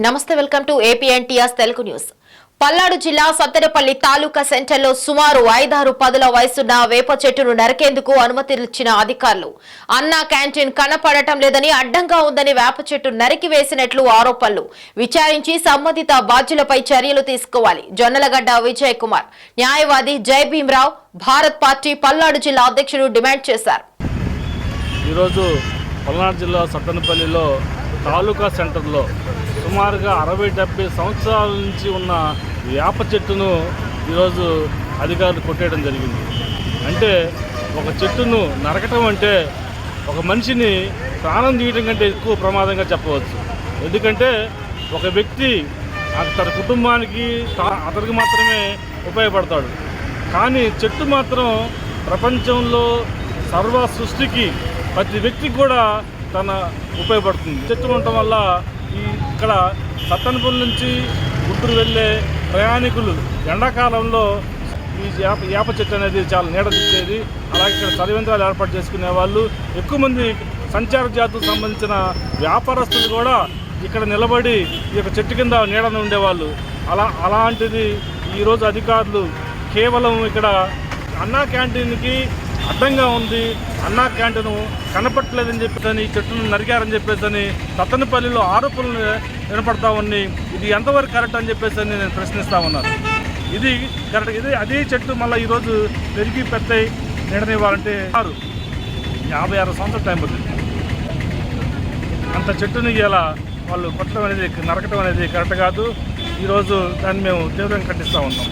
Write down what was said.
నమస్తే, welcome to APNTR Telugu news. Palnadu జిల్లా సత్తెనపల్లి తాలూకా సెంటర్లో సుమారు 5-6 పదుల వయసున్న వేప చెట్టును నరికేందుకు అనుమతినిచ్చిన అధికారులు అన్నా క్యాంటీన్ కనపడటం లేదని, అడ్డంగా ఉందని వేప చెట్టు నరికి వేసినట్లు ఆరోపణలు. విచారించి సంబంధిత బాధ్యులపై చర్యలు తీసుకోవాలి. జొన్నలగడ్డ విజయ్ కుమార్, న్యాయవాది జై భీమరావు, భారత్ పార్టీ పల్నాడు జిల్లా అధ్యక్షుడు డిమాండ్ చేశారు. ఈరోజు పల్నాడు జిల్లా సత్తెనపల్లిలో తాలూకా సెంటర్లో సుమారుగా 60-70 సంవత్సరాల నుంచి ఉన్న వేప చెట్టును ఈరోజు అధికారులు కొట్టేయడం జరిగింది. అంటే ఒక చెట్టును నరకటం అంటే ఒక మనిషిని ప్రాణం తీయడం కంటే ఎక్కువ ప్రమాదంగా చెప్పవచ్చు. ఎందుకంటే ఒక వ్యక్తి తన కుటుంబానికి అతనికి మాత్రమే ఉపయోగపడతాడు, కానీ చెట్టు మాత్రం ప్రపంచంలో సర్వ సృష్టికి ప్రతి వ్యక్తికి కూడా తన ఉపయోగపడుతుంది. చెట్టు ఉండటం వల్ల ఇక్కడ సత్తెనపల్లి నుంచి గుంటూరు వెళ్ళే ప్రయాణికులు ఎండాకాలంలో ఈ వేప చెట్టు అనేది చాలా నీడనిచ్చేది. అలాగే ఇక్కడ చలివేంద్రాలు ఏర్పాటు చేసుకునే వాళ్ళు, ఎక్కువ మంది సంచార జాతులకు సంబంధించిన వ్యాపారస్తులు కూడా ఇక్కడ నిలబడి ఈ యొక్క చెట్టు కింద నీడను ఉండేవాళ్ళు. అలాంటిది ఈరోజు అధికారులు కేవలం ఇక్కడ అన్నా క్యాంటీన్కి అడ్డంగా ఉంది, అన్నా క్యాంటీన్ కనపట్టలేదని చెప్పేసి ఈ చెట్టును నరికారని చెప్పేసి సత్తెనపల్లిలో ఆరోపణలు వినపడతా ఉన్నాయి. ఇది ఎంతవరకు కరెక్ట్ అని చెప్పేసి నేను ప్రశ్నిస్తా ఉన్నాను. ఇది కరెక్ట్, ఇది అదే చెట్టు మళ్ళీ ఈరోజు పెరిగి పెద్ద నీడనివ్వాలంటే 56 సంవత్సరాల టైం పడుతుంది. అంత చెట్టుని ఇలా వాళ్ళు కొట్టడం అనేది, నరకటం అనేది కరెక్ట్ కాదు. ఈరోజు దాన్ని మేము తీవ్రంగా ఖండిస్తూ ఉన్నాం.